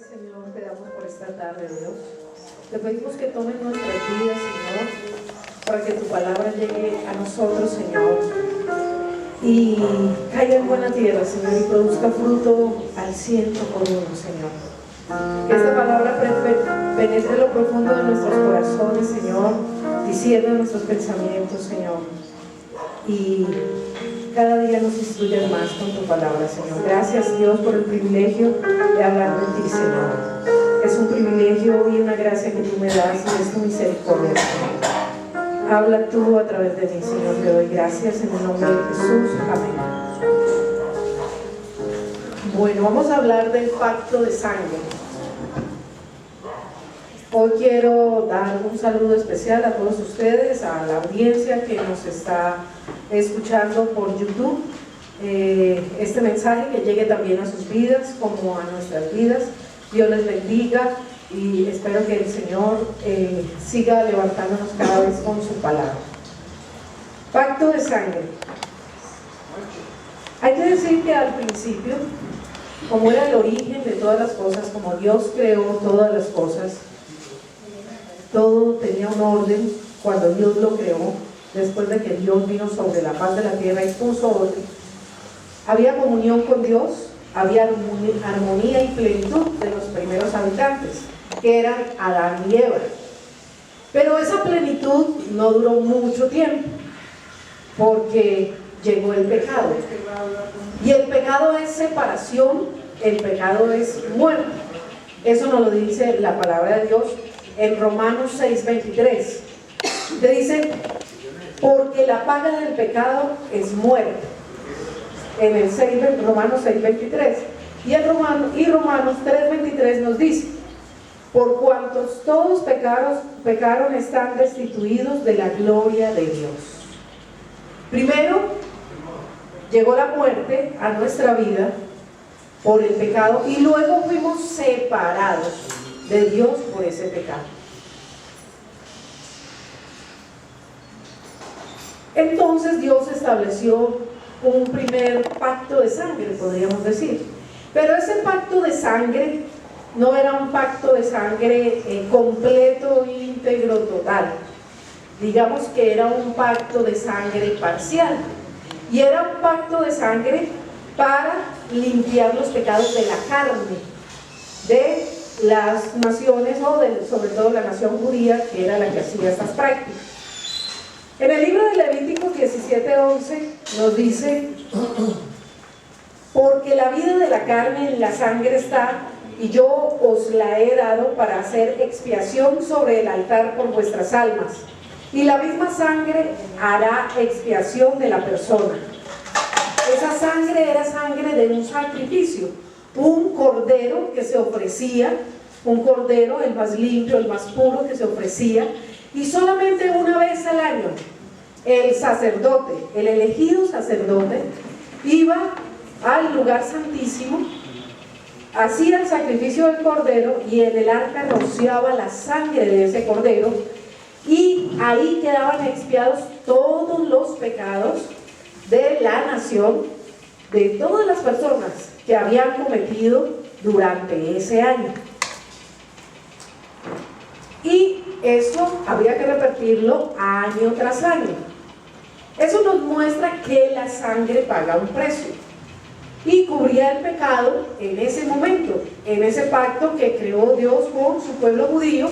Gracias, Señor, te damos por esta tarde, Dios. Te pedimos que tomes nuestras vidas, Señor, para que tu palabra llegue a nosotros, Señor, y caiga en buena tierra, Señor, y produzca fruto al 100 por uno, Señor. Que esta palabra penetre lo profundo de nuestros corazones, Señor, diciendo nuestros pensamientos, Señor, y cada día nos instruyes más con tu palabra, Señor. Gracias, Dios, por el privilegio de hablar de ti, Señor. Es un privilegio y una gracia que tú me das y es tu misericordia, Señor. Habla tú a través de mí, Señor. Te doy gracias en el nombre de Jesús. Amén. Bueno, vamos a hablar del pacto de sangre. Hoy quiero dar un saludo especial a todos ustedes, a la audiencia que nos está escuchando por YouTube. Este mensaje que llegue también a sus vidas como a nuestras vidas. Dios les bendiga y espero que el Señor siga levantándonos cada vez con su palabra. Pacto de sangre. Hay que decir que al principio, como era el origen de todas las cosas, como Dios creó todas las cosas, todo tenía un orden. Cuando Dios lo creó, después de que Dios vino sobre la faz de la tierra y puso orden, había comunión con Dios, había armonía y plenitud de los primeros habitantes, que eran Adán y Eva. Pero esa plenitud no duró mucho tiempo, porque llegó el pecado. Y el pecado es separación, el pecado es muerte. Eso nos lo dice la palabra de Dios en Romanos 6:23. Te dice, porque la paga del pecado es muerte. En el Romanos 6:23. Y Romanos 3:23 nos dice, por cuantos todos pecaron, están destituidos de la gloria de Dios. Primero, llegó la muerte a nuestra vida por el pecado y luego fuimos separados de Dios por ese pecado. Entonces Dios estableció un primer pacto de sangre, podríamos decir. Pero ese pacto de sangre no era un pacto de sangre completo, íntegro, total. Digamos que era un pacto de sangre parcial. Y era un pacto de sangre para limpiar los pecados de la carne, de las naciones, sobre todo la nación judía, que era la que hacía estas prácticas. En el libro de Levíticos 17:11 nos dice, porque la vida de la carne en la sangre está, y yo os la he dado para hacer expiación sobre el altar por vuestras almas, y la misma sangre hará expiación de la persona. Esa sangre era sangre de un sacrificio, un cordero que se ofrecía, un cordero, el más limpio, el más puro que se ofrecía, y solamente una vez al año el sacerdote, el elegido sacerdote, iba al lugar santísimo, hacía el sacrificio del cordero y en el arca rociaba la sangre de ese cordero y ahí quedaban expiados todos los pecados de la nación, de todas las personas que habían cometido durante ese año. Y eso había que repetirlo año tras año. Eso nos muestra que la sangre paga un precio y cubría el pecado en ese momento, en ese pacto que creó Dios con su pueblo judío.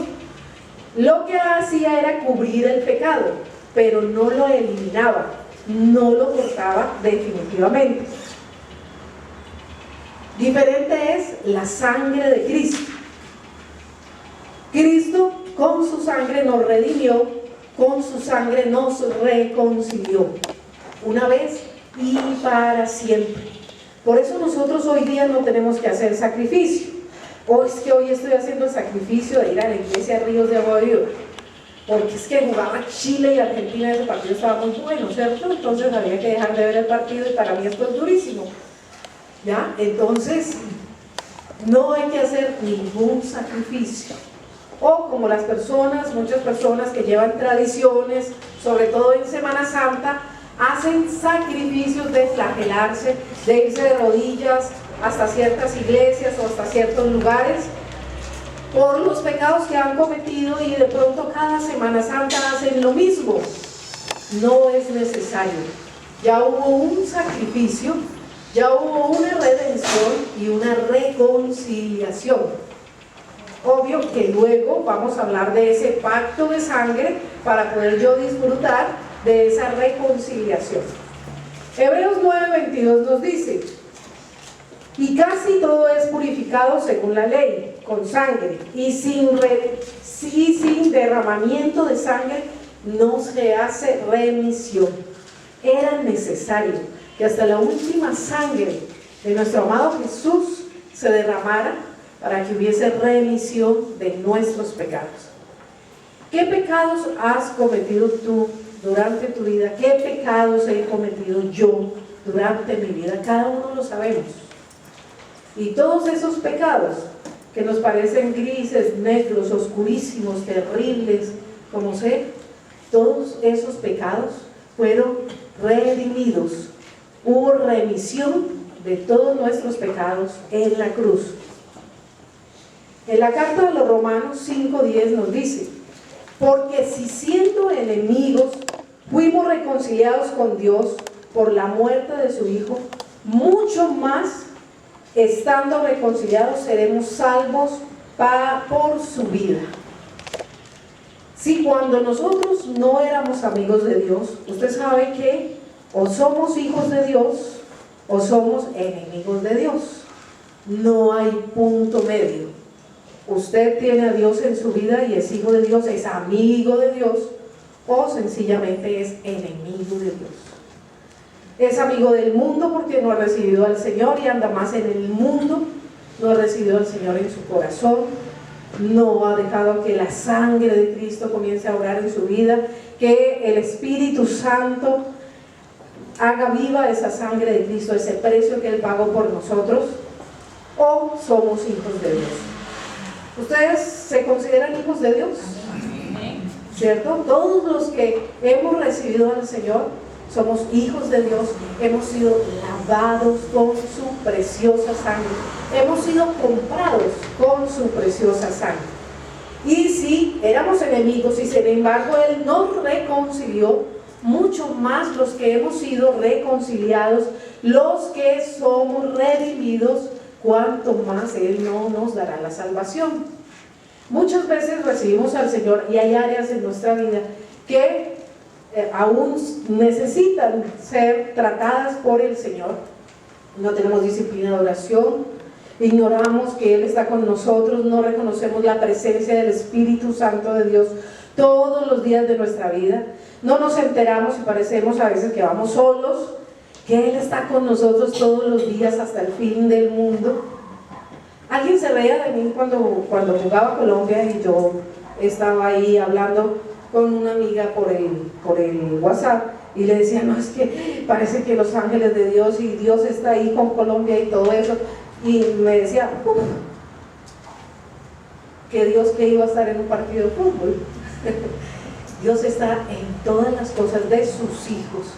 Lo que hacía era cubrir el pecado, pero no lo eliminaba, no lo cortaba definitivamente. Diferente es la sangre de Cristo. Cristo con su sangre nos redimió, con su sangre nos reconcilió, una vez y para siempre. Por eso nosotros hoy día no tenemos que hacer sacrificio. Hoy estoy haciendo el sacrificio de ir a la iglesia Ríos de Agua Viva, porque es que jugaba Chile y Argentina, ese partido estaba muy bueno, ¿cierto? Entonces había que dejar de ver el partido y para mí esto es durísimo, ¿ya? Entonces no hay que hacer ningún sacrificio. O como las personas, muchas personas que llevan tradiciones, sobre todo en Semana Santa, hacen sacrificios de flagelarse, de irse de rodillas hasta ciertas iglesias o hasta ciertos lugares por los pecados que han cometido y de pronto cada Semana Santa hacen lo mismo. No es necesario. Ya hubo un sacrificio, ya hubo una redención y una reconciliación. Obvio que luego vamos a hablar de ese pacto de sangre para poder yo disfrutar de esa reconciliación. Hebreos 9:22 nos dice: y casi todo es purificado según la ley, con sangre, y sin derramamiento de sangre no se hace remisión. Era necesario que hasta la última sangre de nuestro amado Jesús se derramara para que hubiese remisión de nuestros pecados. ¿Qué pecados has cometido tú durante tu vida? ¿Qué pecados he cometido yo durante mi vida? Cada uno lo sabemos. Y todos esos pecados que nos parecen grises, negros, oscurísimos, terribles, como sea, todos esos pecados fueron redimidos. Hubo remisión de todos nuestros pecados en la cruz. En la carta de los Romanos 5:10 nos dice: porque si siendo enemigos fuimos reconciliados con Dios por la muerte de su Hijo, mucho más estando reconciliados seremos salvos por su vida. Si cuando nosotros no éramos amigos de Dios, usted sabe que o somos hijos de Dios o somos enemigos de Dios. No hay punto medio. Usted tiene a Dios en su vida y es hijo de Dios, es amigo de Dios, o sencillamente es enemigo de Dios. Es amigo del mundo porque no ha recibido al Señor y anda más en el mundo, no ha recibido al Señor en su corazón, no ha dejado que la sangre de Cristo comience a obrar en su vida, que el Espíritu Santo haga viva esa sangre de Cristo, ese precio que Él pagó por nosotros, o somos hijos de Dios. ¿Ustedes se consideran hijos de Dios? ¿Cierto? Todos los que hemos recibido al Señor somos hijos de Dios, hemos sido lavados con su preciosa sangre, hemos sido comprados con su preciosa sangre. Y si éramos enemigos y sin embargo Él nos reconcilió, mucho más los que hemos sido reconciliados, los que somos redimidos, cuanto más Él no nos dará la salvación. Muchas veces recibimos al Señor y hay áreas en nuestra vida que aún necesitan ser tratadas por el Señor. No tenemos disciplina de oración, ignoramos que Él está con nosotros, no reconocemos la presencia del Espíritu Santo de Dios todos los días de nuestra vida, no nos enteramos y parecemos a veces que vamos solos, que Él está con nosotros todos los días hasta el fin del mundo. Alguien se reía de mí cuando jugaba a Colombia y yo estaba ahí hablando con una amiga por el WhatsApp y le decía: no, es que parece que los ángeles de Dios y Dios está ahí con Colombia y todo eso, y me decía que Dios que iba a estar en un partido de fútbol. Dios está en todas las cosas de sus hijos,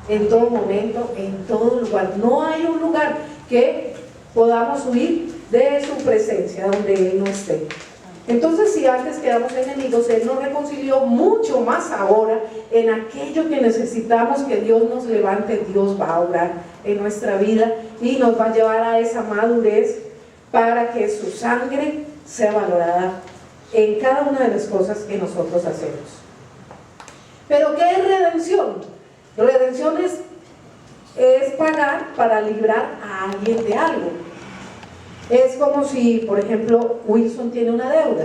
en todo momento, en todo lugar. No hay un lugar que podamos huir de su presencia donde Él no esté. Entonces, si antes quedamos enemigos, Él nos reconcilió, mucho más ahora en aquello que necesitamos que Dios nos levante. Dios va a obrar en nuestra vida y nos va a llevar a esa madurez para que su sangre sea valorada en cada una de las cosas que nosotros hacemos. Pero ¿qué es redención? Redención es pagar para librar a alguien de algo. Es como si, por ejemplo, Wilson tiene una deuda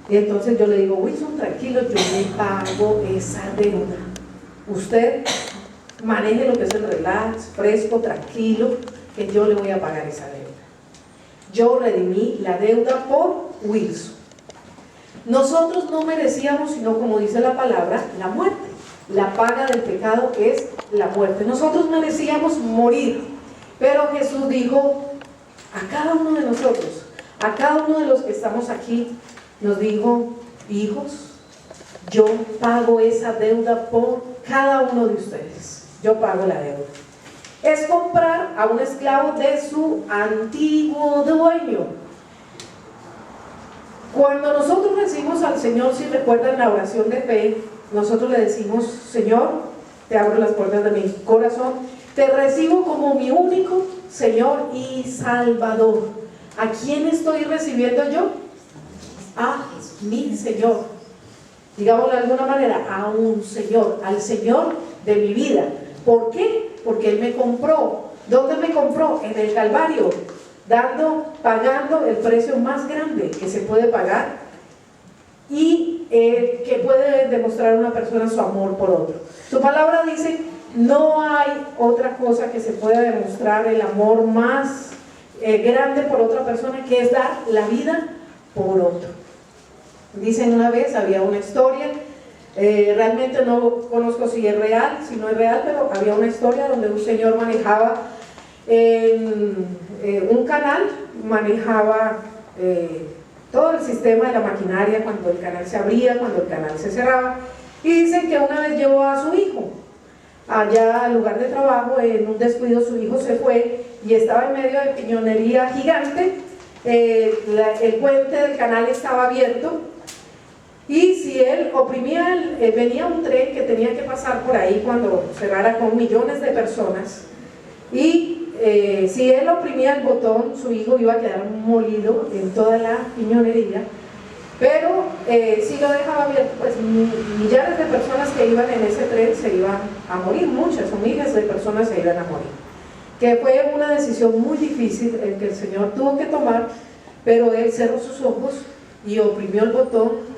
y entonces yo le digo: Wilson, tranquilo, yo le pago esa deuda, usted maneje lo que es el relax, fresco, tranquilo, que yo le voy a pagar esa deuda. Yo redimí la deuda por Wilson. Nosotros no merecíamos, sino, como dice la palabra, la muerte. La paga del pecado es la muerte. Nosotros merecíamos morir, pero Jesús dijo a cada uno de nosotros, a cada uno de los que estamos aquí, nos dijo: hijos, yo pago esa deuda por cada uno de ustedes. Yo pago la deuda. Es comprar a un esclavo de su antiguo dueño. Cuando nosotros recibimos al Señor, si recuerdan la oración de fe, nosotros le decimos: Señor, te abro las puertas de mi corazón, te recibo como mi único Señor y Salvador. ¿A quién estoy recibiendo yo? A mi Señor. Digámoslo de alguna manera, a un Señor, al Señor de mi vida. ¿Por qué? Porque Él me compró. ¿Dónde me compró? En el Calvario, pagando el precio más grande que se puede pagar y que puede demostrar una persona su amor por otro. Su palabra dice: no hay otra cosa que se pueda demostrar el amor más grande por otra persona, que es dar la vida por otro. Dicen, una vez había una historia, realmente no conozco si es real, si no es real, pero había una historia donde un señor manejaba un canal, manejaba todo el sistema de la maquinaria, cuando el canal se abría, cuando el canal se cerraba, y dicen que una vez llevó a su hijo allá al lugar de trabajo. En un descuido su hijo se fue y estaba en medio de piñonería gigante. El puente del canal estaba abierto, y si él oprimía, venía un tren que tenía que pasar por ahí cuando cerrara, con millones de personas, y si él oprimía el botón, su hijo iba a quedar molido en toda la piñonería. Pero si lo dejaba abierto, pues millares de personas que iban en ese tren se iban a morir, muchas o miles de personas se iban a morir. Que fue una decisión muy difícil el que el Señor tuvo que tomar, pero Él cerró sus ojos y oprimió el botón,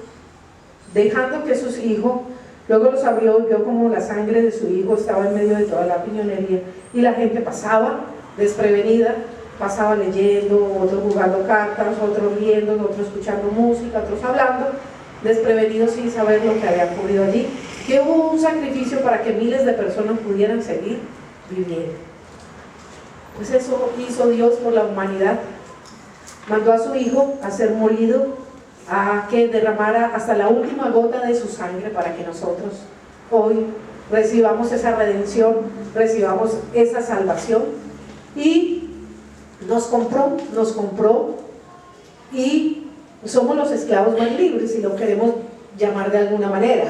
dejando que sus hijos, luego los abrió y vio como la sangre de su hijo estaba en medio de toda la piñonería, y la gente pasaba desprevenida, pasaba leyendo, otros jugando cartas, otros riendo, otros escuchando música, otros hablando, desprevenidos sin saber lo que había ocurrido allí, que hubo un sacrificio para que miles de personas pudieran seguir viviendo. Pues eso hizo Dios por la humanidad. Mandó a su hijo a ser molido, a que derramara hasta la última gota de su sangre, para que nosotros hoy recibamos esa redención, recibamos esa salvación. Y nos compró, y somos los esclavos más libres, si lo queremos llamar de alguna manera,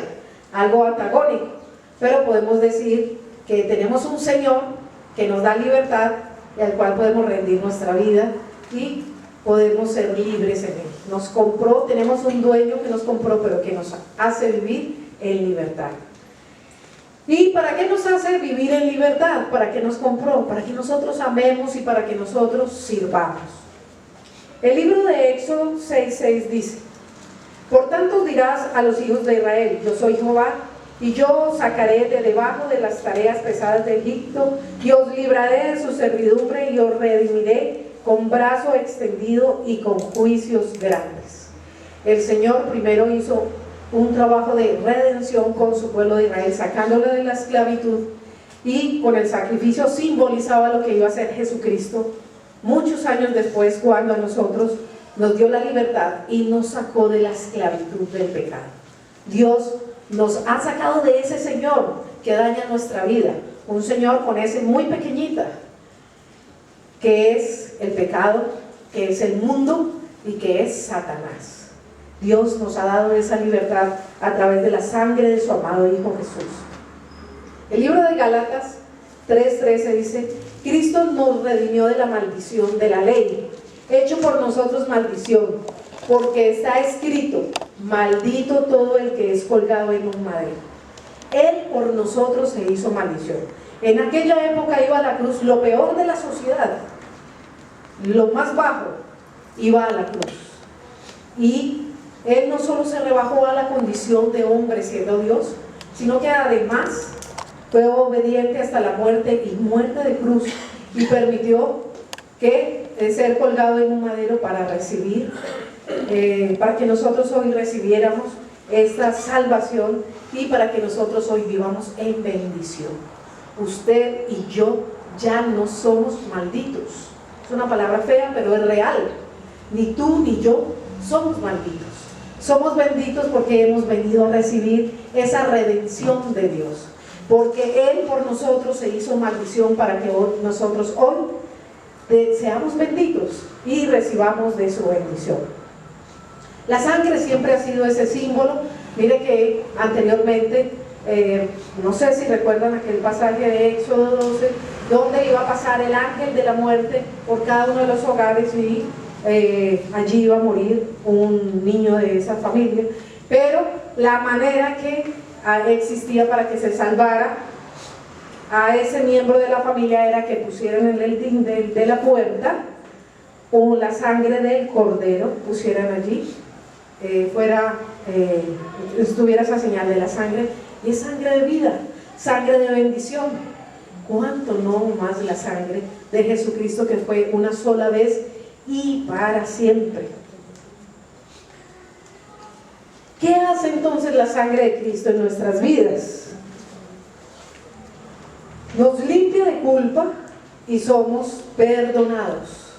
algo antagónico, pero podemos decir que tenemos un Señor que nos da libertad y al cual podemos rendir nuestra vida y podemos ser libres en Él. Nos compró, tenemos un dueño que nos compró, pero que nos hace vivir en libertad. ¿Y para qué nos hace vivir en libertad? ¿Para qué nos compró? Para que nosotros amemos y para que nosotros sirvamos. El libro de Éxodo 6:6 dice: por tanto dirás a los hijos de Israel: yo soy Jehová, y yo os sacaré de debajo de las tareas pesadas de Egipto, y os libraré de su servidumbre, y os redimiré con brazo extendido y con juicios grandes. El Señor primero hizo un trabajo de redención con su pueblo de Israel, sacándolo de la esclavitud, y con el sacrificio simbolizaba lo que iba a hacer Jesucristo muchos años después, cuando a nosotros nos dio la libertad y nos sacó de la esclavitud del pecado. Dios nos ha sacado de ese señor que daña nuestra vida, un señor con ese muy pequeñita, que es el pecado, que es el mundo y que es Satanás. Dios nos ha dado esa libertad a través de la sangre de su amado Hijo Jesús. El libro de Gálatas 3:13 dice: Cristo nos redimió de la maldición de la ley, hecho por nosotros maldición, porque está escrito: maldito todo el que es colgado en un madero. Él por nosotros se hizo maldición. En aquella época iba a la cruz lo peor de la sociedad, lo más bajo, iba a la cruz. Y Él no solo se rebajó a la condición de hombre siendo Dios, sino que además fue obediente hasta la muerte, y muerte de cruz, y permitió que ser colgado en un madero para recibir, para que nosotros hoy recibiéramos esta salvación y para que nosotros hoy vivamos en bendición. Usted y yo ya no somos malditos. Es una palabra fea, pero es real. Ni tú ni yo somos malditos. Somos benditos porque hemos venido a recibir esa redención de Dios, porque Él por nosotros se hizo maldición para que nosotros hoy seamos benditos y recibamos de su bendición. La sangre siempre ha sido ese símbolo. Mire que anteriormente, no sé si recuerdan aquel pasaje de Éxodo 12, donde iba a pasar el ángel de la muerte por cada uno de los hogares y allí iba a morir un niño de esa familia. Pero la manera que existía para que se salvara a ese miembro de la familia era que pusieran en el dindel de la puerta o la sangre del cordero, pusieran allí, estuviera esa señal de la sangre, y es sangre de vida, sangre de bendición. ¿Cuánto no más la sangre de Jesucristo, que fue una sola vez y para siempre? ¿Qué hace entonces la sangre de Cristo en nuestras vidas? Nos limpia de culpa y somos perdonados.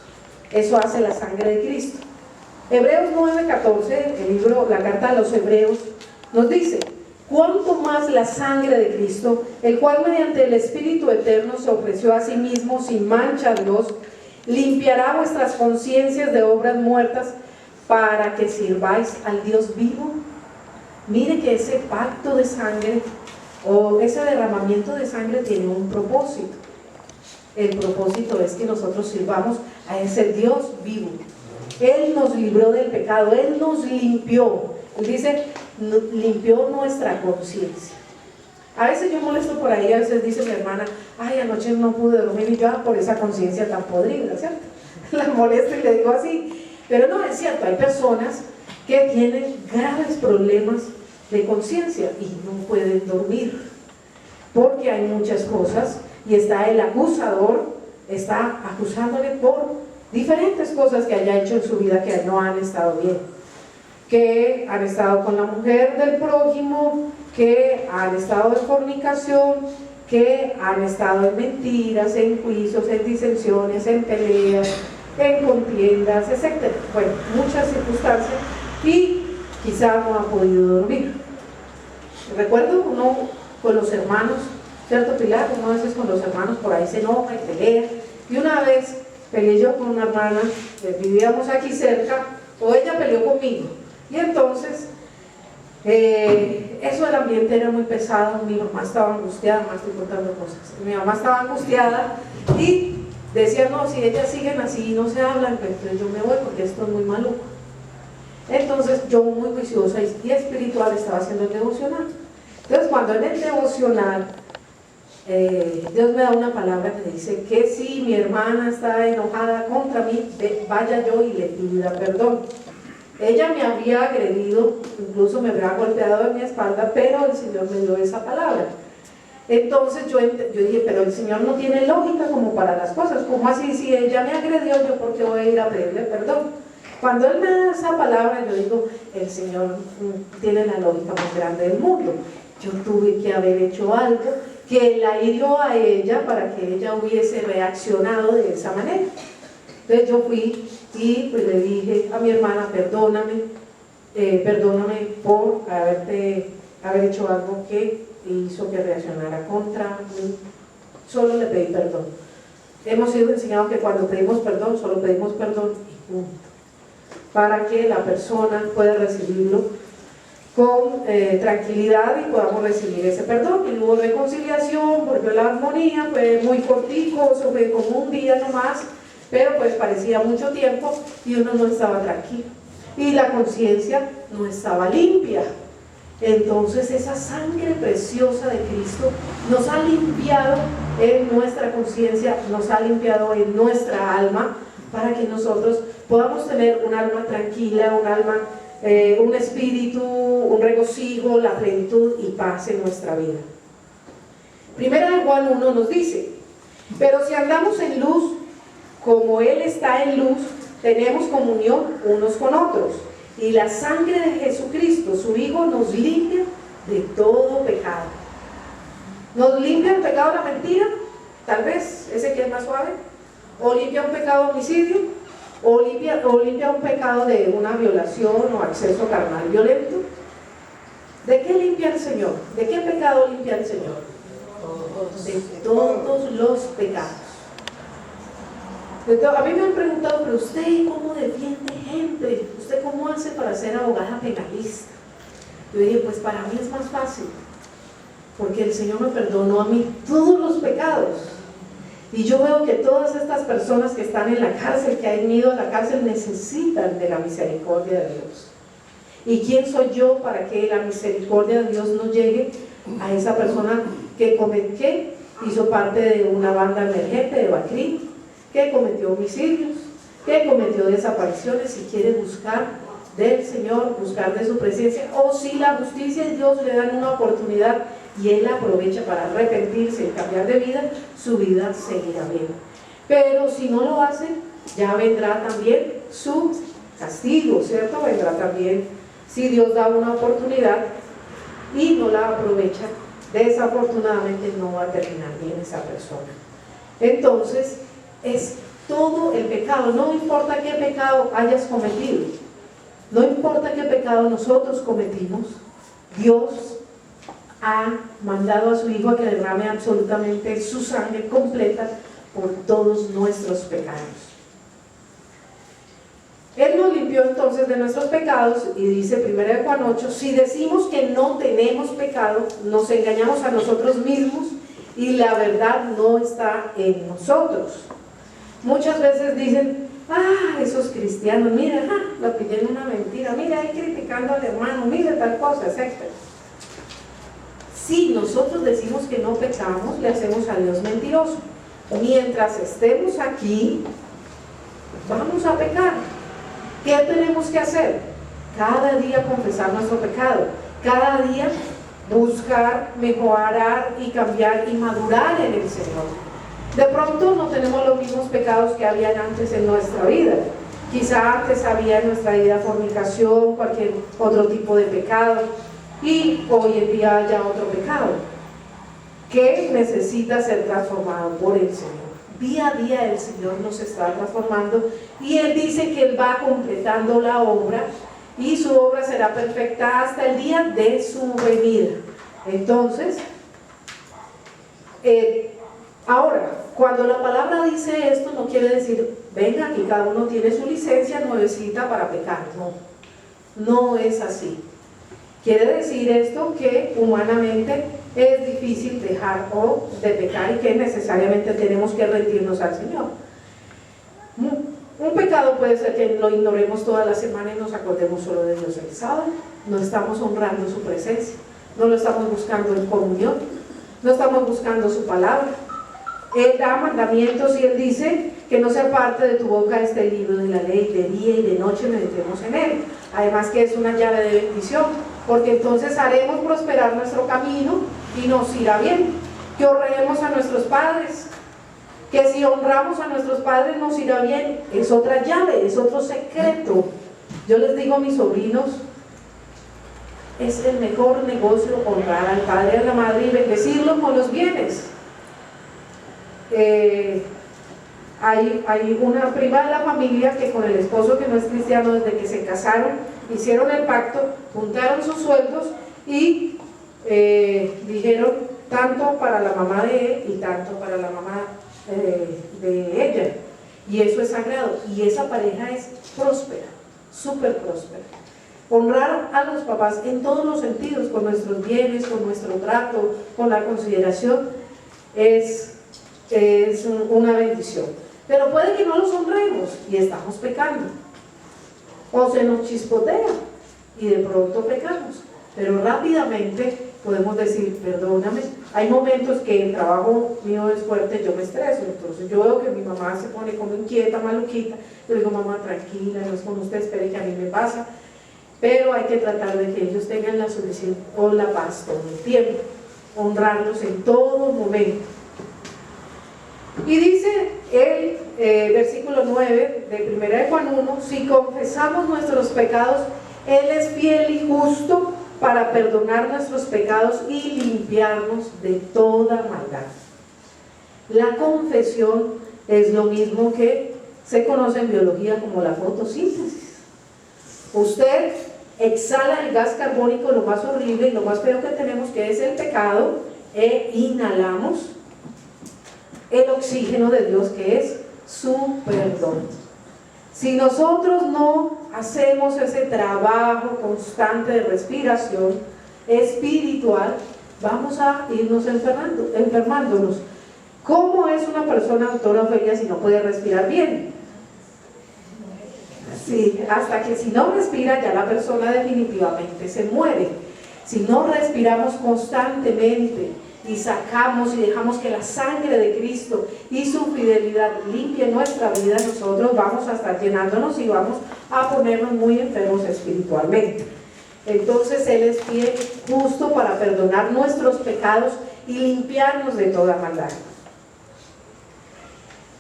Eso hace la sangre de Cristo. Hebreos 9:14, el libro, la carta a los Hebreos, nos dice: cuánto más la sangre de Cristo, el cual mediante el Espíritu Eterno se ofreció a sí mismo sin mancha a Dios, limpiará vuestras conciencias de obras muertas para que sirváis al Dios vivo. Mire que ese pacto de sangre o ese derramamiento de sangre tiene un propósito. El propósito es que nosotros sirvamos a ese Dios vivo. Él nos libró del pecado, Él nos limpió. Él dice, limpió nuestra conciencia. A veces yo molesto por ahí, a veces dice mi hermana, ay, anoche no pude dormir, y yo por esa conciencia tan podrida, ¿cierto? La molesto y le digo así. Pero no, es cierto, hay personas que tienen graves problemas de conciencia y no pueden dormir, porque hay muchas cosas, y está el acusador, está acusándole por diferentes cosas que haya hecho en su vida que no han estado bien, que han estado con la mujer del prójimo, que han estado en fornicación, que han estado en mentiras, en juicios, en disensiones, en peleas, en contiendas, etc. Bueno, muchas circunstancias, y quizá no ha podido dormir. Recuerdo uno con los hermanos, ¿cierto, Pilar? Uno a veces con los hermanos por ahí se enoja y pelea, y una vez peleé yo con una hermana, vivíamos aquí cerca, o ella peleó conmigo, y entonces eso del ambiente era muy pesado. Mi mamá estaba angustiada, más estoy contando cosas, mi mamá estaba angustiada y decía, no, si ellas siguen así y no se hablan, pues entonces yo me voy porque esto es muy maluco. Entonces yo, muy juiciosa y espiritual, estaba haciendo el devocional. Entonces cuando en el devocional Dios me da una palabra que dice que si mi hermana está enojada contra mí, vaya yo y le pida perdón. Ella me había agredido, incluso me había golpeado en mi espalda, pero el Señor me dio esa palabra. Entonces yo dije, pero el Señor no tiene lógica como para las cosas. ¿Cómo así? Si ella me agredió, ¿yo por qué voy a ir a pedirle perdón? Cuando Él me da esa palabra, yo digo, el Señor tiene la lógica más grande del mundo. Yo tuve que haber hecho algo que la hirió a ella para que ella hubiese reaccionado de esa manera. Entonces yo fui y pues le dije a mi hermana, perdóname por haber hecho algo que hizo que reaccionara contra mí. Solo le pedí perdón. Hemos sido enseñados que cuando pedimos perdón, solo pedimos perdón y punto, para que la persona pueda recibirlo con tranquilidad y podamos recibir ese perdón. Y hubo reconciliación, volvió la armonía, fue muy cortico, eso fue como un día nomás, pero pues parecía mucho tiempo y uno no estaba tranquilo y la conciencia no estaba limpia. Entonces esa sangre preciosa de Cristo nos ha limpiado en nuestra conciencia, nos ha limpiado en nuestra alma, para que nosotros podamos tener un alma tranquila, un alma, un espíritu, un regocijo, la plenitud y paz en nuestra vida. Primera de Juan 1 nos dice: pero si andamos en luz, como Él está en luz, tenemos comunión unos con otros, y la sangre de Jesucristo, su Hijo, nos limpia de todo pecado. ¿Nos limpia el pecado de la mentira? Tal vez, ese que es más suave. ¿O limpia un pecado de homicidio? ¿O limpia un pecado de una violación o acceso carnal violento? ¿De qué limpia el Señor? ¿De qué pecado limpia el Señor? De todos los pecados. Entonces, a mí me han preguntado, pero usted ¿cómo defiende gente? ¿Usted cómo hace para ser abogada penalista? Yo dije, pues para mí es más fácil, porque el Señor me perdonó a mí todos los pecados. Y yo veo que todas estas personas que están en la cárcel, que han ido a la cárcel, necesitan de la misericordia de Dios. ¿Y quién soy yo para que la misericordia de Dios no llegue a esa persona que hizo parte de una banda emergente de Bacri, que cometió homicidios, que cometió desapariciones y quiere buscar del Señor, buscar de su presencia? O si la justicia de Dios le dan una oportunidad y él aprovecha para arrepentirse y cambiar de vida, su vida seguirá bien. Pero si no lo hace, ya vendrá también su castigo, ¿cierto? Vendrá también, si Dios da una oportunidad y no la aprovecha, desafortunadamente no va a terminar bien esa persona. Entonces, es todo el pecado, no importa qué pecado hayas cometido, no importa qué pecado nosotros cometimos, Dios ha mandado a su Hijo a que derrame absolutamente su sangre completa por todos nuestros pecados. Él nos limpió entonces de nuestros pecados y dice 1 Juan 8, si decimos que no tenemos pecado, nos engañamos a nosotros mismos y la verdad no está en nosotros. Muchas veces dicen, esos cristianos, mira, lo pillé en una mentira, mira ahí criticando al hermano, mira tal cosa, etc. Si nosotros decimos que no pecamos, le hacemos a Dios mentiroso. Mientras estemos aquí, vamos a pecar. ¿Qué tenemos que hacer? Cada día confesar nuestro pecado, cada día buscar mejorar y cambiar y madurar en el Señor. De pronto no tenemos los mismos pecados que habían antes en nuestra vida. Quizá antes había en nuestra vida fornicación, cualquier otro tipo de pecado, y hoy en día haya otro pecado que necesita ser transformado por el Señor. Día a día el Señor nos está transformando y Él dice que Él va completando la obra y su obra será perfecta hasta el día de su venida. Entonces, ahora, cuando la palabra dice esto, no quiere decir, venga, aquí cada uno tiene su licencia nuevecita para pecar. No es así. Quiere decir esto que humanamente es difícil dejar de pecar y que necesariamente tenemos que rendirnos al Señor. Un pecado puede ser que lo ignoremos toda la semana y nos acordemos solo de Dios el sábado. No estamos honrando su presencia, no lo estamos buscando en comunión, no estamos buscando su palabra. Él da mandamientos y Él dice que no sea parte de tu boca este libro de la ley, de día y de noche meditemos en él. Además que es una llave de bendición, porque entonces haremos prosperar nuestro camino y nos irá bien. Que honremos a nuestros padres, que si honramos a nuestros padres nos irá bien. Es otra llave, es otro secreto. Yo les digo a mis sobrinos, es el mejor negocio honrar al padre y a la madre y bendecirlos con los bienes. Hay una prima de la familia que con el esposo que no es cristiano, desde que se casaron, hicieron el pacto, juntaron sus sueldos y dijeron tanto para la mamá de él y tanto para la mamá de ella, y eso es sagrado, y esa pareja es próspera, súper próspera. Honrar a los papás en todos los sentidos, con nuestros bienes, con nuestro trato, con la consideración, es una bendición. Pero puede que no los honremos y estamos pecando, o se nos chispotea y de pronto pecamos, pero rápidamente podemos decir, perdóname. Hay momentos que el trabajo mío es fuerte, yo me estreso, entonces yo veo que mi mamá se pone como inquieta, maluquita, yo digo, mamá, tranquila, no es como usted, espere que a mí me pasa. Pero hay que tratar de que ellos tengan la solución o la paz todo el tiempo, honrarlos en todo momento. Y dice el versículo 9 de 1 Juan 1, si confesamos nuestros pecados, Él es fiel y justo para perdonar nuestros pecados y limpiarnos de toda maldad. La confesión es lo mismo que se conoce en biología como la fotosíntesis. Usted exhala el gas carbónico, lo más horrible y lo más feo que tenemos, que es el pecado, e inhalamos el oxígeno de Dios, que es su perdón. Si nosotros no hacemos ese trabajo constante de respiración espiritual, vamos a irnos enfermándonos. ¿Cómo es una persona, doctora Ofelia, si no puede respirar bien? Sí, hasta que si no respira ya la persona definitivamente se muere. Si no respiramos constantemente y sacamos y dejamos que la sangre de Cristo y su fidelidad limpie nuestra vida, nosotros vamos a estar llenándonos y vamos a ponernos muy enfermos espiritualmente. Entonces Él es fiel, justo para perdonar nuestros pecados y limpiarnos de toda maldad.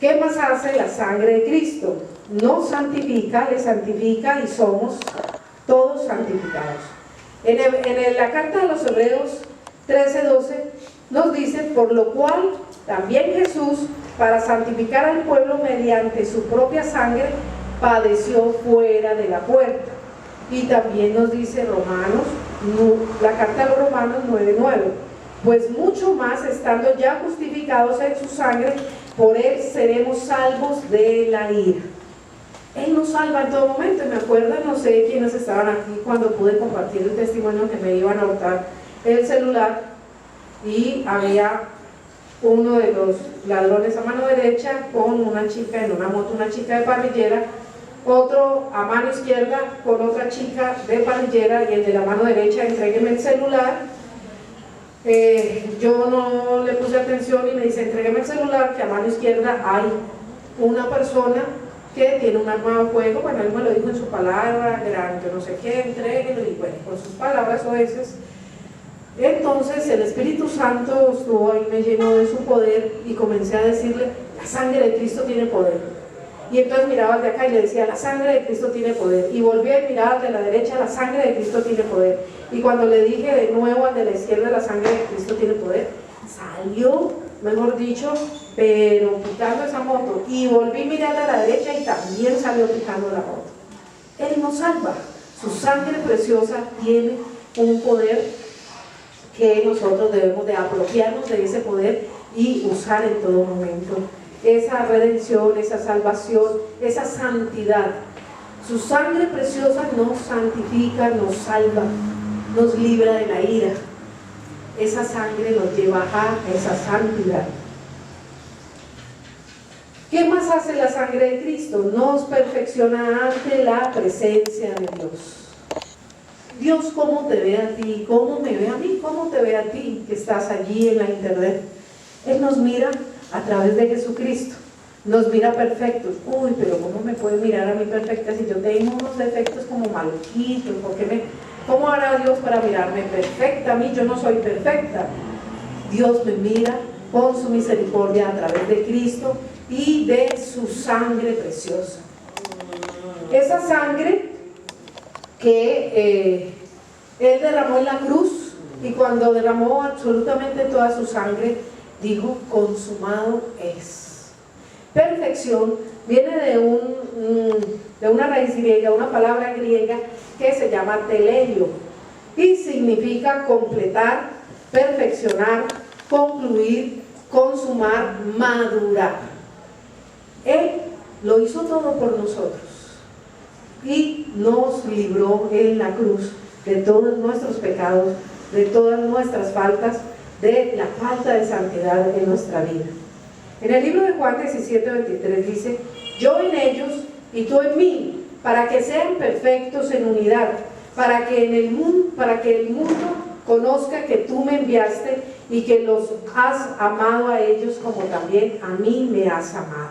¿Qué más hace la sangre de Cristo? Nos santifica, le santifica y somos todos santificados. En la carta de los Hebreos 13:12 nos dice: por lo cual también Jesús, para santificar al pueblo mediante su propia sangre, padeció fuera de la puerta. Y también nos dice la carta de los Romanos 9:9: pues mucho más, estando ya justificados en su sangre, por Él seremos salvos de la ira. Él nos salva en todo momento. Y me acuerdo, no sé quiénes estaban aquí cuando pude compartir el testimonio que me iban a hurtar el celular y había uno de los ladrones a mano derecha con una chica en una moto, una chica de parrillera, otro a mano izquierda con otra chica de parrillera, y el de la mano derecha: entrégueme el celular. Yo no le puse atención y me dice: entrégueme el celular, que a mano izquierda hay una persona que tiene un arma de fuego. Bueno, él me lo dijo en su palabra, yo no sé qué, entréguelo, y bueno, con sus palabras oeces. Entonces el Espíritu Santo estuvo ahí, me llenó de su poder y comencé a decirle: la sangre de Cristo tiene poder. Y entonces miraba al de acá y le decía: la sangre de Cristo tiene poder. Y volví a mirar al de la derecha: la sangre de Cristo tiene poder. Y cuando le dije de nuevo al de la izquierda: la sangre de Cristo tiene poder, salió, mejor dicho, pero picando esa moto. Y volví a mirar a la derecha y también salió picando la moto. Él nos salva. Su sangre preciosa tiene un poder que nosotros debemos de apropiarnos de ese poder y usar en todo momento. Esa redención, esa salvación, esa santidad. Su sangre preciosa nos santifica, nos salva, nos libra de la ira. Esa sangre nos lleva a esa santidad. ¿Qué más hace la sangre de Cristo? Nos perfecciona ante la presencia de Dios. Dios, ¿cómo te ve a ti? ¿Cómo me ve a mí? ¿Cómo te ve a ti que estás allí en la internet? Él nos mira a través de Jesucristo. Nos mira perfectos. Uy, pero ¿cómo me puede mirar a mí perfecta si yo tengo unos defectos como maluquitos? ¿Cómo hará Dios para mirarme perfecta? A mí, yo no soy perfecta. Dios me mira con su misericordia a través de Cristo y de su sangre preciosa. Esa sangre que Él derramó en la cruz, y cuando derramó absolutamente toda su sangre, dijo: consumado es. Perfección viene de una raíz griega, una palabra griega que se llama teleio, y significa completar, perfeccionar, concluir, consumar, madurar. Él lo hizo todo por nosotros y nos libró en la cruz de todos nuestros pecados, de todas nuestras faltas, de la falta de santidad en nuestra vida. En el libro de Juan 17:23 dice: yo en ellos y tú en mí, para que sean perfectos en unidad, para que el mundo conozca que tú me enviaste y que los has amado a ellos como también a mí me has amado.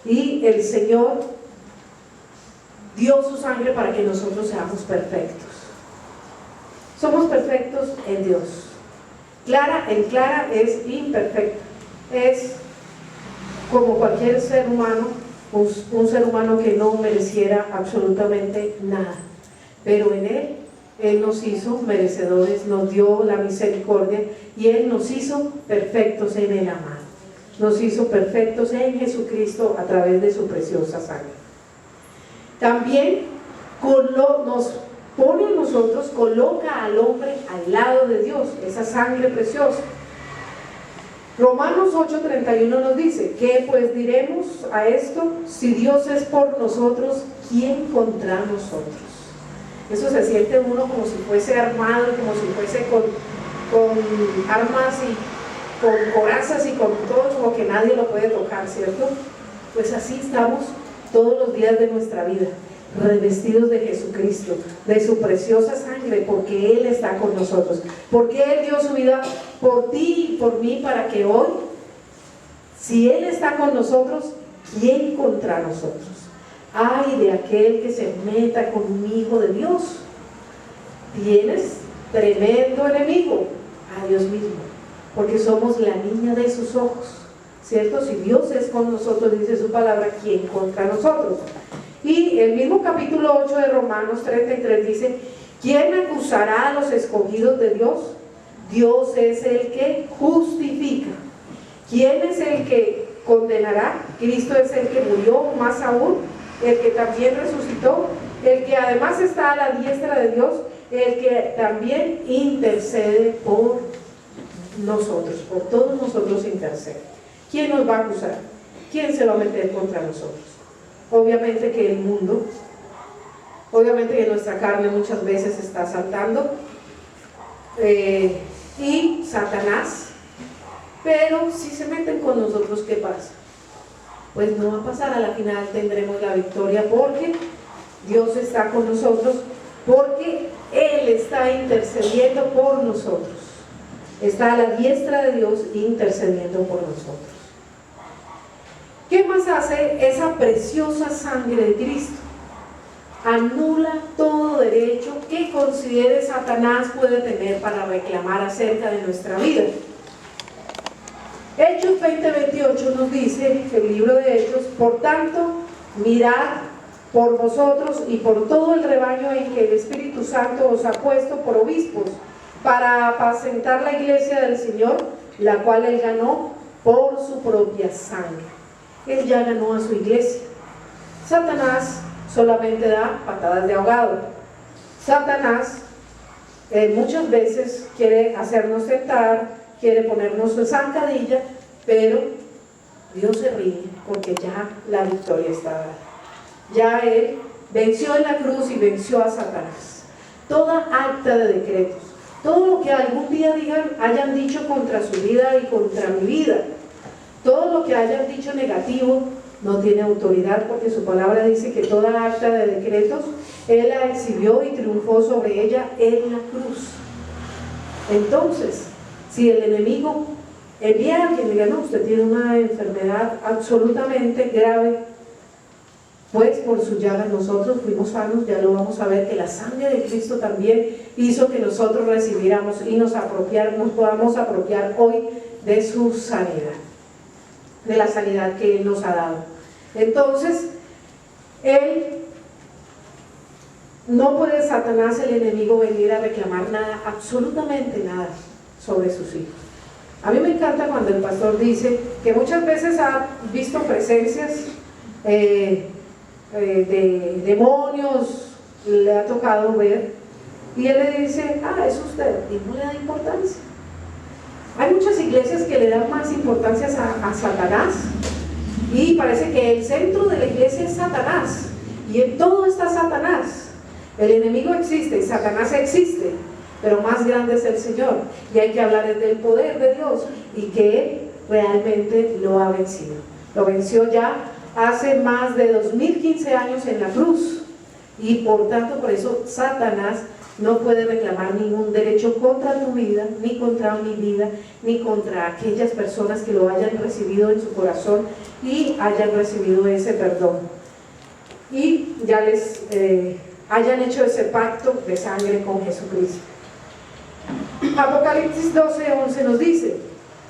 Y el Señor dio su sangre para que nosotros seamos perfectos. Somos perfectos en Dios. Clara es imperfecta, es como cualquier ser humano, un ser humano que no mereciera absolutamente nada, pero en Él nos hizo merecedores, nos dio la misericordia y Él nos hizo perfectos en el amado, nos hizo perfectos en Jesucristo a través de su preciosa sangre. También nos pone a nosotros, coloca al hombre al lado de Dios, esa sangre preciosa. Romanos 8:31 nos dice: ¿qué pues diremos a esto? Si Dios es por nosotros, ¿quién contra nosotros? Eso se siente uno como si fuese armado, como si fuese con armas y con corazas y con todo, como que nadie lo puede tocar, ¿cierto? Pues así estamos todos los días de nuestra vida, revestidos de Jesucristo, de su preciosa sangre, porque Él está con nosotros, porque Él dio su vida por ti y por mí, para que hoy, si Él está con nosotros, ¿quién contra nosotros? Ay de aquel que se meta con un hijo de Dios. Tienes tremendo enemigo, a Dios mismo, porque somos la niña de sus ojos, ¿cierto? Si Dios es con nosotros, dice su palabra, ¿quién contra nosotros? Y el mismo capítulo 8 de Romanos 33 dice: ¿quién acusará a los escogidos de Dios? Dios es el que justifica. ¿Quién es el que condenará? Cristo es el que murió, más aún, el que también resucitó, el que además está a la diestra de Dios, el que también intercede por nosotros, por todos nosotros intercede. ¿Quién nos va a acusar? ¿Quién se va a meter contra nosotros? Obviamente que el mundo, obviamente que nuestra carne muchas veces está saltando, y Satanás. Pero si se meten con nosotros, ¿qué pasa? Pues no va a pasar, a la final tendremos la victoria, porque Dios está con nosotros, porque Él está intercediendo por nosotros, está a la diestra de Dios intercediendo por nosotros. ¿Qué más hace esa preciosa sangre de Cristo? Anula todo derecho que considere Satanás puede tener para reclamar acerca de nuestra vida. Hechos 20:28 nos dice, el libro de Hechos: por tanto, mirad por vosotros y por todo el rebaño en que el Espíritu Santo os ha puesto por obispos, para apacentar la iglesia del Señor, la cual Él ganó por su propia sangre. Él ya ganó a su iglesia. Satanás solamente da patadas de ahogado. Satanás muchas veces quiere hacernos tentar, quiere ponernos en zancadilla, pero Dios se ríe, porque ya la victoria está dada. Ya Él venció en la cruz y venció a Satanás. Toda acta de decretos, todo lo que algún día hayan dicho contra su vida y contra mi vida, todo lo que hayan dicho negativo, no tiene autoridad, porque su palabra dice que toda acta de decretos Él la exhibió y triunfó sobre ella en la cruz. Entonces, si el enemigo envía a alguien y diga: no, usted tiene una enfermedad absolutamente grave, pues por su llaga nosotros fuimos sanos, ya lo vamos a ver, que la sangre de Cristo también hizo que nosotros recibiéramos y nos podamos apropiar hoy de su sanidad, de la sanidad que Él nos ha dado. Entonces, no puede Satanás, el enemigo, venir a reclamar nada, absolutamente nada, sobre sus hijos. A mí me encanta cuando el pastor dice que muchas veces ha visto presencias de demonios, le ha tocado ver, y él le dice: es usted, y no le da importancia. Hay muchas iglesias que le dan más importancia a Satanás, y parece que el centro de la iglesia es Satanás, y en todo está Satanás. El enemigo existe, Satanás existe, pero más grande es el Señor, y hay que hablar del poder de Dios, y que Él realmente lo ha vencido. Lo venció ya hace más de 2015 años en la cruz, y por tanto, por eso Satanás no puede reclamar ningún derecho contra tu vida, ni contra mi vida, ni contra aquellas personas que lo hayan recibido en su corazón y hayan recibido ese perdón, y ya les hayan hecho ese pacto de sangre con Jesucristo. Apocalipsis 12:11 nos dice: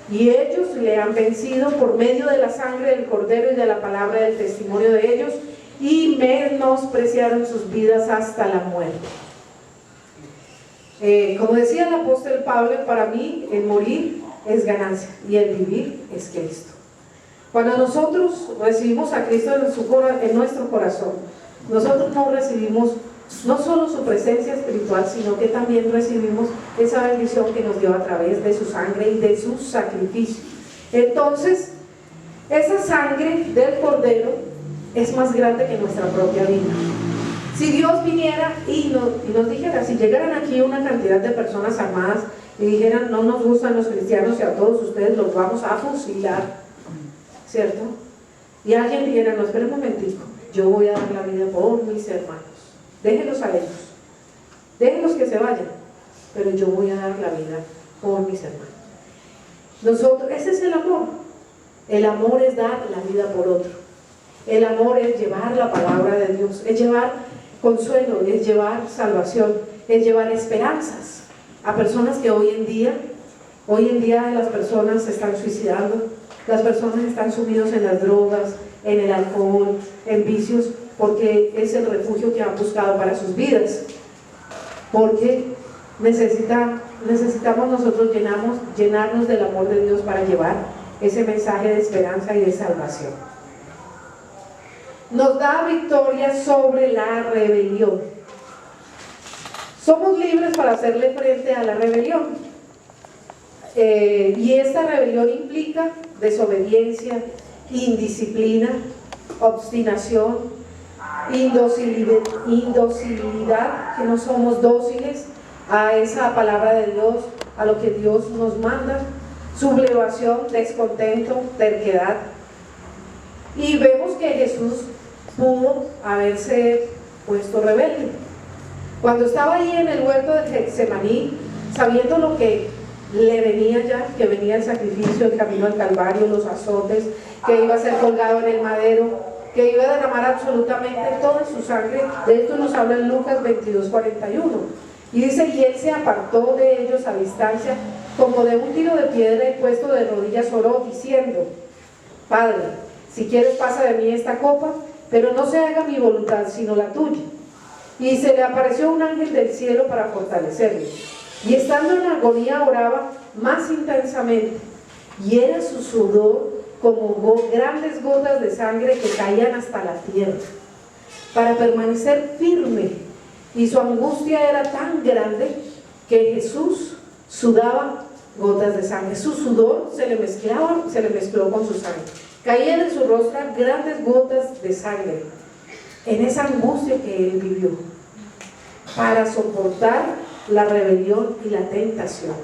y ellos le han vencido por medio de la sangre del Cordero y de la palabra del testimonio de ellos, y menospreciaron sus vidas hasta la muerte. Como decía el apóstol Pablo, para mí el morir es ganancia y el vivir es Cristo. Cuando nosotros recibimos a Cristo en nuestro corazón, nosotros no recibimos no solo su presencia espiritual, sino que también recibimos esa bendición que nos dio a través de su sangre y de su sacrificio. Entonces, esa sangre del Cordero es más grande que nuestra propia vida. Si Dios viniera y nos dijera, si llegaran aquí una cantidad de personas armadas y dijeran, no nos gustan los cristianos y a todos ustedes los vamos a fusilar, ¿cierto? Y alguien dijera, no, espera un momentico, yo voy a dar la vida por mis hermanos, déjenlos a ellos, déjenlos que se vayan, pero yo voy a dar la vida por mis hermanos. Nosotros, ese es el amor es dar la vida por otro, el amor es llevar la palabra de Dios, es llevar consuelo, es llevar salvación, es llevar esperanzas a personas que hoy en día las personas se están suicidando, las personas están sumidos en las drogas, en el alcohol, en vicios, porque es el refugio que han buscado para sus vidas, porque necesitamos nosotros llenarnos del amor de Dios para llevar ese mensaje de esperanza y de salvación. Nos da victoria sobre la rebelión. Somos libres para hacerle frente a la rebelión. Y esta rebelión implica desobediencia, indisciplina, obstinación, indocilidad, que no somos dóciles a esa palabra de Dios, a lo que Dios nos manda, sublevación, descontento, terquedad. Y vemos que Jesús pudo haberse puesto rebelde. Cuando estaba ahí en el huerto de Getsemaní, sabiendo lo que le venía ya, que venía el sacrificio, el camino al Calvario, los azotes, que iba a ser colgado en el madero, que iba a derramar absolutamente toda su sangre. De esto nos habla en Lucas 22:41. Y dice, y él se apartó de ellos a distancia, como de un tiro de piedra, y puesto de rodillas oró, diciendo, Padre, si quieres pasa de mí esta copa, pero no se haga mi voluntad sino la tuya. Y se le apareció un ángel del cielo para fortalecerle. Y estando en agonía oraba más intensamente, y era su sudor como grandes gotas de sangre que caían hasta la tierra, para permanecer firme. Y su angustia era tan grande que Jesús sudaba gotas de sangre. Su sudor se le mezcló con su sangre. Caían en su rostro grandes gotas de sangre en esa angustia que él vivió para soportar la rebelión y la tentación.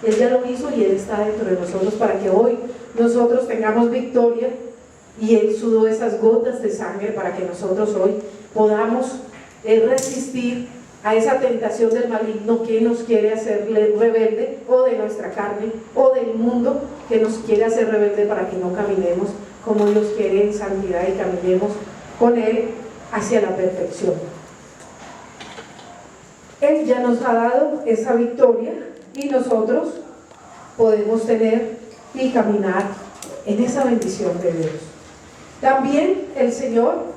Él ya lo hizo y él está dentro de nosotros para que hoy nosotros tengamos victoria, y él sudó esas gotas de sangre para que nosotros hoy podamos resistir a esa tentación del maligno que nos quiere hacer rebelde, o de nuestra carne, o del mundo que nos quiere hacer rebelde para que no caminemos como Dios quiere en santidad y caminemos con él hacia la perfección. Él ya nos ha dado esa victoria y nosotros podemos tener y caminar en esa bendición de Dios. También el Señor,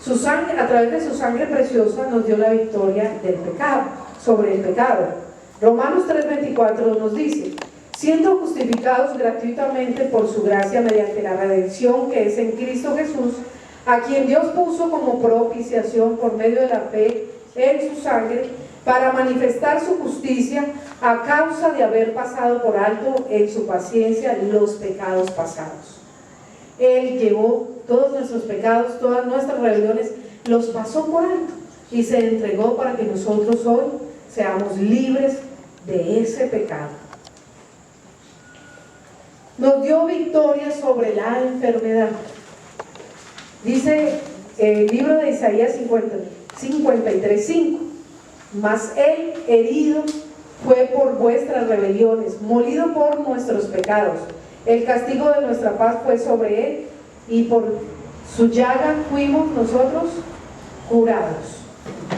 su sangre, a través de su sangre preciosa, nos dio la victoria del pecado, sobre el pecado. Romanos 3:24 nos dice, siendo justificados gratuitamente por su gracia mediante la redención que es en Cristo Jesús, a quien Dios puso como propiciación por medio de la fe en su sangre, para manifestar su justicia a causa de haber pasado por alto en su paciencia los pecados pasados. Él llevó todos nuestros pecados, todas nuestras rebeliones, los pasó por alto y se entregó para que nosotros hoy seamos libres de ese pecado. Nos dio victoria sobre la enfermedad. Dice el libro de Isaías 53:5, mas él herido fue por vuestras rebeliones, molido por nuestros pecados. El castigo de nuestra paz fue sobre él, y por su llaga fuimos nosotros curados,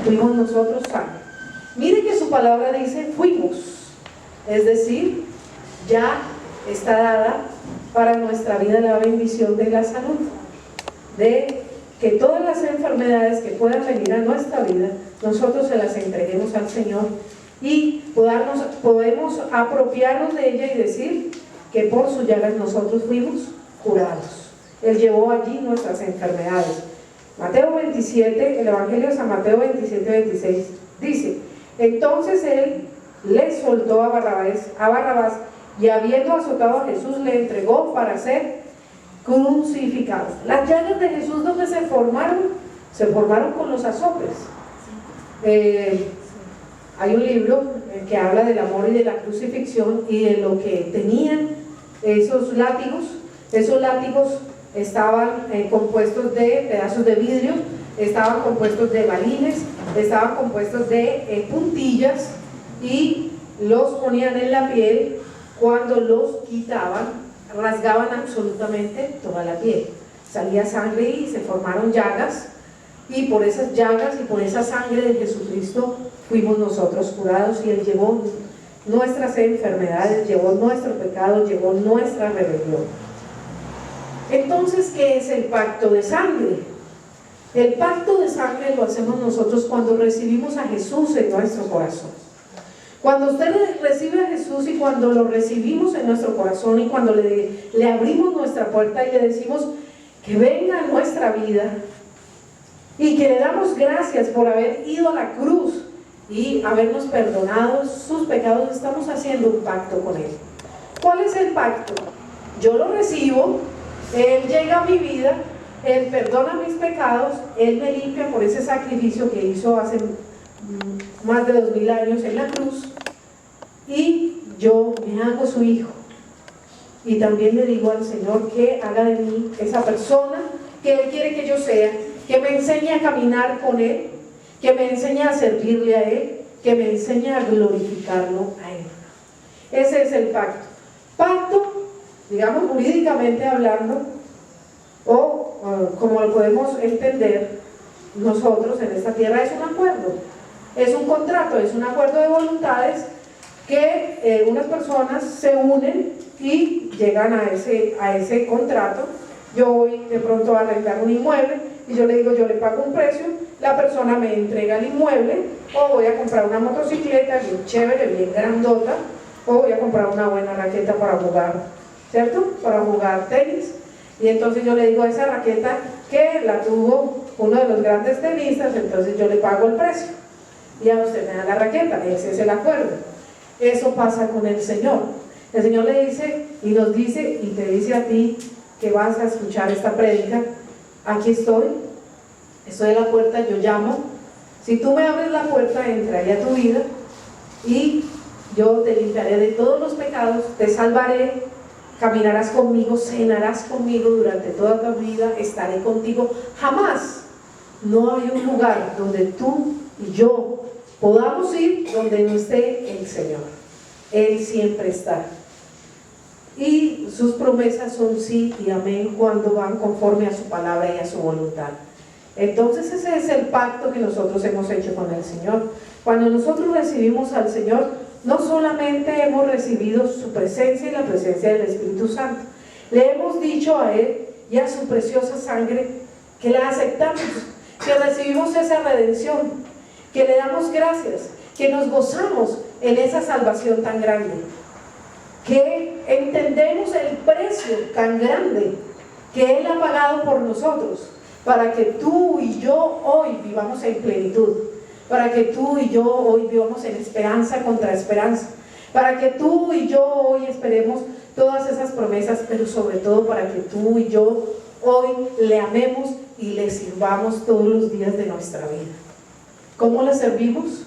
fuimos nosotros sanos. Mire que su palabra dice fuimos, es decir, ya está dada para nuestra vida la bendición de la salud, de que todas las enfermedades que puedan venir a nuestra vida, nosotros se las entreguemos al Señor y podemos apropiarnos de ella y decir que por sus llagas nosotros fuimos curados. Él llevó allí nuestras enfermedades. Mateo 27, el Evangelio de San Mateo 27:26 dice, entonces él le soltó a Barrabás y habiendo azotado a Jesús, le entregó para ser crucificado. Las llagas de Jesús, ¿dónde se formaron? Se formaron con los azotes. Hay un libro que habla del amor y de la crucifixión y de lo que tenían esos látigos. Esos látigos estaban compuestos de pedazos de vidrio, estaban compuestos de balines, estaban compuestos de puntillas, y los ponían en la piel. Cuando los quitaban, rasgaban absolutamente toda la piel, salía sangre y se formaron llagas, y por esas llagas y por esa sangre de Jesucristo fuimos nosotros curados, y Él llevó nuestras enfermedades, llevó nuestro pecado, llevó nuestra rebelión. Entonces, ¿qué es el pacto de sangre? El pacto de sangre lo hacemos nosotros cuando recibimos a Jesús en nuestro corazón. Cuando usted recibe a Jesús y cuando lo recibimos en nuestro corazón y cuando le abrimos nuestra puerta y le decimos que venga a nuestra vida y que le damos gracias por haber ido a la cruz y habernos perdonado sus pecados, estamos haciendo un pacto con Él. ¿Cuál es el pacto? Yo lo recibo, Él llega a mi vida, Él perdona mis pecados, Él me limpia por ese sacrificio que hizo hace más de 2000 años en la cruz, y yo me hago su hijo. Y también le digo al Señor que haga de mí esa persona que Él quiere que yo sea, que me enseñe a caminar con Él, que me enseñe a servirle a Él, que me enseñe a glorificarlo a Él. Ese es el pacto. Pacto, digamos jurídicamente hablando, o como lo podemos entender nosotros en esta tierra, es un acuerdo, es un contrato, es un acuerdo de voluntades que unas personas se unen y llegan a ese contrato. Yo voy de pronto a arrendar un inmueble y yo le digo, yo le pago un precio, la persona me entrega el inmueble, o voy a comprar una motocicleta bien chévere, bien grandota, o voy a comprar una buena raqueta para jugar, ¿cierto? Para jugar tenis. Y entonces yo le digo a esa raqueta que la tuvo uno de los grandes tenistas, entonces yo le pago el precio y a usted me da la raqueta. Ese es el acuerdo. Eso pasa con el Señor. El Señor le dice y nos dice y te dice a ti que vas a escuchar esta prédica: aquí estoy a la puerta, yo llamo. Si tú me abres la puerta, entraré a tu vida y yo te limpiaré de todos los pecados, te salvaré, caminarás conmigo, cenarás conmigo durante toda tu vida, estaré contigo. Jamás no hay un lugar donde tú y yo podamos ir donde no esté el Señor. Él siempre está. Y sus promesas son sí y amén cuando van conforme a su palabra y a su voluntad. Entonces ese es el pacto que nosotros hemos hecho con el Señor. Cuando nosotros recibimos al Señor, no solamente hemos recibido su presencia y la presencia del Espíritu Santo, le hemos dicho a Él y a su preciosa sangre que la aceptamos, que recibimos esa redención, que le damos gracias, que nos gozamos en esa salvación tan grande, que entendemos el precio tan grande que Él ha pagado por nosotros, para que tú y yo hoy vivamos en plenitud, para que tú y yo hoy vivamos en esperanza contra esperanza, para que tú y yo hoy esperemos todas esas promesas, pero sobre todo para que tú y yo hoy le amemos y le sirvamos todos los días de nuestra vida. ¿Cómo le servimos?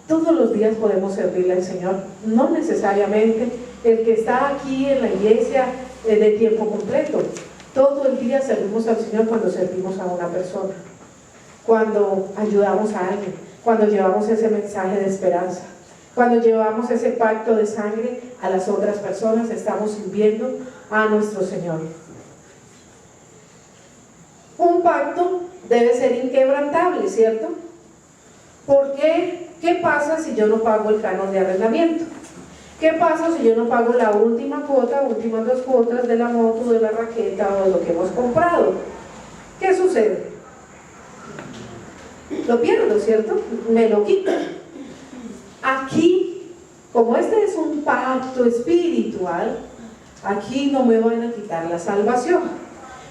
Todos los días podemos servirle al Señor, no necesariamente el que está aquí en la iglesia de tiempo completo. Todo el día servimos al Señor cuando servimos a una persona, cuando ayudamos a alguien, cuando llevamos ese mensaje de esperanza, cuando llevamos ese pacto de sangre a las otras personas, estamos sirviendo a nuestro Señor. Un pacto debe ser inquebrantable, ¿cierto? Porque, ¿qué pasa si yo no pago el canon de arrendamiento? ¿Qué pasa si yo no pago la última cuota, últimas 2 cuotas de la moto, de la raqueta o de lo que hemos comprado? ¿Qué sucede? Lo pierdo, ¿cierto? Me lo quitan. Aquí, como este es un pacto espiritual, aquí no me van a quitar la salvación.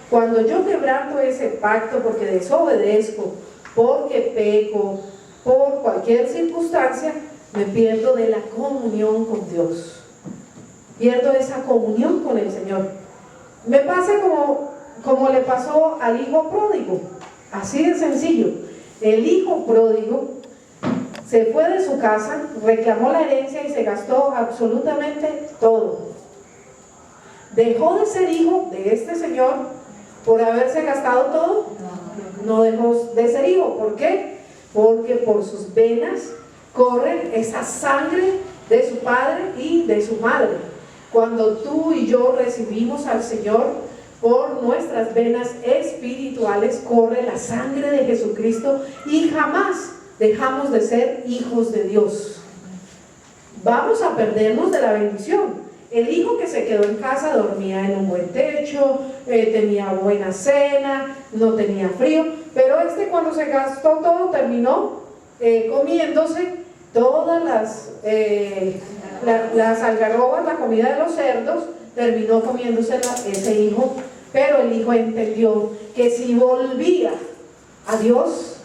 Cuando yo quebranto ese pacto porque desobedezco, porque peco, por cualquier circunstancia, me pierdo de la comunión con Dios. pierdo esa comunión con el Señor. Me pasa como le pasó al hijo pródigo, así de sencillo. El hijo pródigo se fue de su casa, reclamó la herencia y se gastó absolutamente todo. ¿Dejó de ser hijo de este señor por haberse gastado todo? No dejó de ser hijo. ¿Por qué? Porque por sus venas corre esa sangre de su padre y de su madre. Cuando tú y yo recibimos al Señor, por nuestras venas espirituales corre la sangre de Jesucristo y jamás dejamos de ser hijos de Dios. Vamos a perdernos de la bendición. El hijo que se quedó en casa dormía en un buen techo, tenía buena cena, no tenía frío, pero cuando se gastó todo terminó comiéndose todas las algarrobas, la comida de los cerdos, terminó comiéndose ese hijo. Pero el hijo entendió que si volvía a Dios,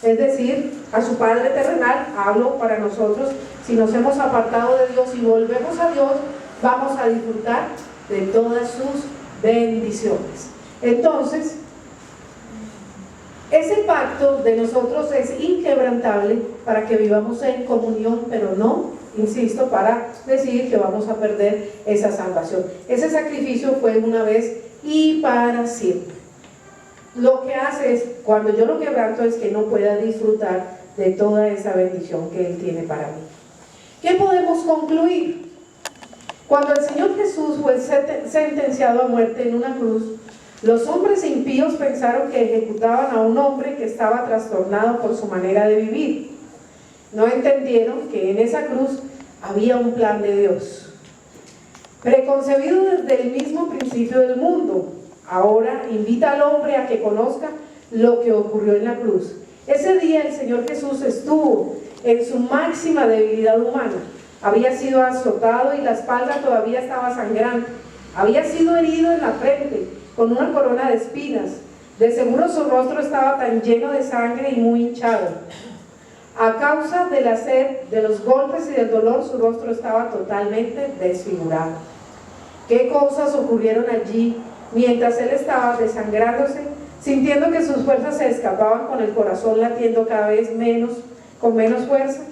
es decir, a su Padre terrenal, hablo para nosotros, si nos hemos apartado de Dios y volvemos a Dios, vamos a disfrutar de todas sus bendiciones. Entonces, ese pacto de nosotros es inquebrantable para que vivamos en comunión, pero no, insisto, para decir que vamos a perder esa salvación. Ese sacrificio fue una vez y para siempre. Lo que hace es, cuando yo lo quebranto, es que no pueda disfrutar de toda esa bendición que Él tiene para mí. ¿Qué podemos concluir? Cuando el Señor Jesús fue sentenciado a muerte en una cruz, los hombres impíos pensaron que ejecutaban a un hombre que estaba trastornado por su manera de vivir. No entendieron que en esa cruz había un plan de Dios, preconcebido desde el mismo principio del mundo. Ahora invita al hombre a que conozca lo que ocurrió en la cruz. Ese día el Señor Jesús estuvo en su máxima debilidad humana. Había sido azotado y la espalda todavía estaba sangrando. Había sido herido en la frente con una corona de espinas. De seguro su rostro estaba tan lleno de sangre y muy hinchado. A causa de la sed, de los golpes y del dolor, su rostro estaba totalmente desfigurado. ¿Qué cosas ocurrieron allí mientras él estaba desangrándose, sintiendo que sus fuerzas se escapaban, con el corazón latiendo cada vez menos, con menos fuerza?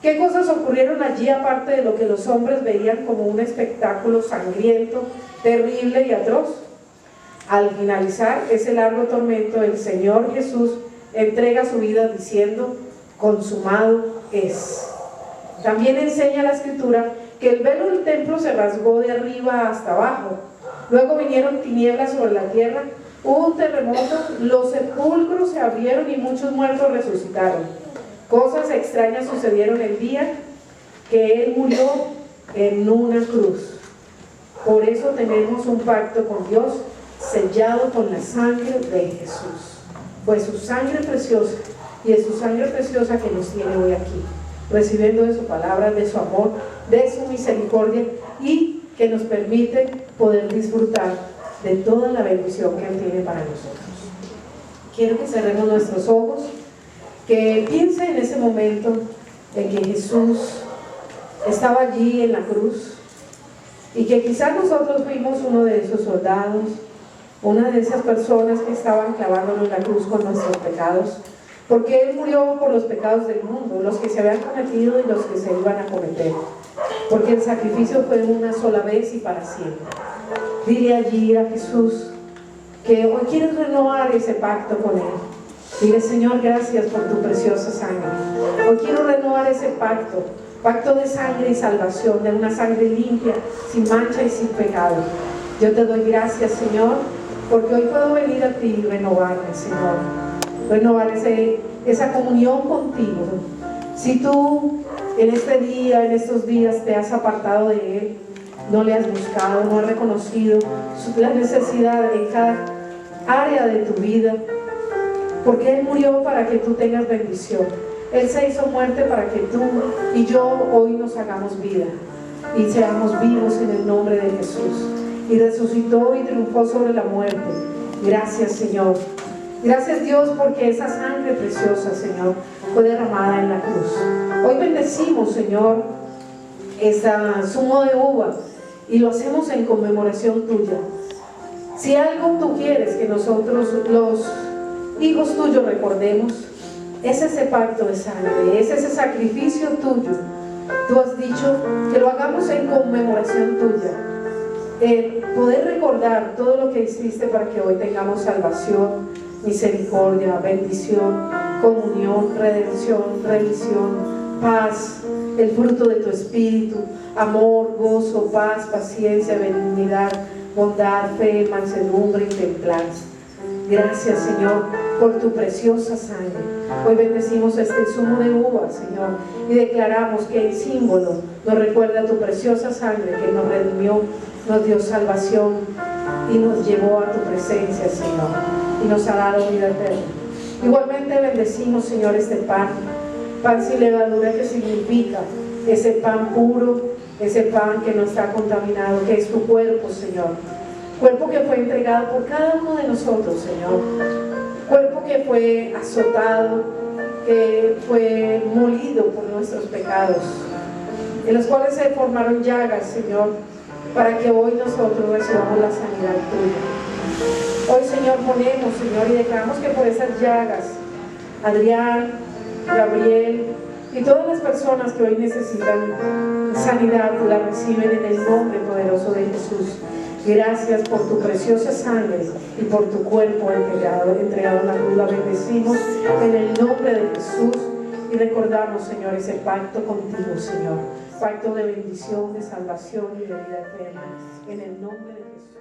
¿Qué cosas ocurrieron allí aparte de lo que los hombres veían como un espectáculo sangriento, terrible y atroz? Al finalizar ese largo tormento, el Señor Jesús entrega su vida diciendo: consumado es. También enseña la Escritura que el velo del templo se rasgó de arriba hasta abajo. Luego vinieron tinieblas sobre la tierra, hubo un terremoto, los sepulcros se abrieron y muchos muertos resucitaron. Cosas extrañas sucedieron el día que Él murió en una cruz. Por eso tenemos un pacto con Dios sellado con la sangre de Jesús. Pues su sangre preciosa, y es su sangre preciosa que nos tiene hoy aquí, recibiendo de su palabra, de su amor, de su misericordia, y que nos permite poder disfrutar de toda la bendición que Él tiene para nosotros. Quiero que cerremos nuestros ojos, que piense en ese momento en que Jesús estaba allí en la cruz, y que quizás nosotros fuimos uno de esos soldados, una de esas personas que estaban clavándonos en la cruz con nuestros pecados, porque Él murió por los pecados del mundo, los que se habían cometido y los que se iban a cometer, porque el sacrificio fue una sola vez y para siempre. Dile allí a Jesús que hoy quieres renovar ese pacto con Él. Dile: Señor, gracias por tu preciosa sangre. Hoy quiero renovar ese pacto, pacto de sangre y salvación, de una sangre limpia, sin mancha y sin pecado. Yo te doy gracias, Señor, porque hoy puedo venir a ti y renovarme, Señor, renovar esa comunión contigo. Si tú en este día, en estos días te has apartado de Él, no le has buscado, no has reconocido la necesidad en cada área de tu vida, porque Él murió para que tú tengas bendición. Él se hizo muerte para que tú y yo hoy nos hagamos vida y seamos vivos en el nombre de Jesús. Y resucitó y triunfó sobre la muerte. Gracias, Señor. Gracias, Dios, porque esa sangre preciosa, Señor, fue derramada en la cruz. Hoy bendecimos, Señor, esa zumo de uva y lo hacemos en conmemoración tuya. Si algo tú quieres que nosotros, los hijos tuyos, recordemos, es ese pacto de sangre, es ese sacrificio tuyo. Tú has dicho que lo hagamos en conmemoración tuya. Poder recordar todo lo que hiciste para que hoy tengamos salvación, misericordia, bendición, comunión, redención, remisión, paz, el fruto de tu espíritu, amor, gozo, paz, paciencia, benignidad, bondad, fe, mansedumbre y templanza. Gracias, Señor, por tu preciosa sangre. Hoy bendecimos este zumo de uva, Señor, y declaramos que el símbolo nos recuerda tu preciosa sangre que nos redimió, nos dio salvación y nos llevó a tu presencia, Señor, y nos ha dado vida eterna. Igualmente bendecimos, Señor, este pan sin levadura, que significa ese pan puro, ese pan que no está contaminado, que es tu cuerpo, Señor. Cuerpo que fue entregado por cada uno de nosotros, Señor. Cuerpo que fue azotado, que fue molido por nuestros pecados, en los cuales se formaron llagas, Señor, para que hoy nosotros recibamos la sanidad tuya. Hoy, Señor, ponemos, Señor, y declaramos que por esas llagas, Adrián, Gabriel y todas las personas que hoy necesitan sanidad, la reciben en el nombre poderoso de Jesús. Gracias por tu preciosa sangre y por tu cuerpo entregado en la cruz. La bendecimos en el nombre de Jesús y recordamos, Señor, ese pacto contigo, Señor. Pacto de bendición, de salvación y de vida eterna. En el nombre de Jesús.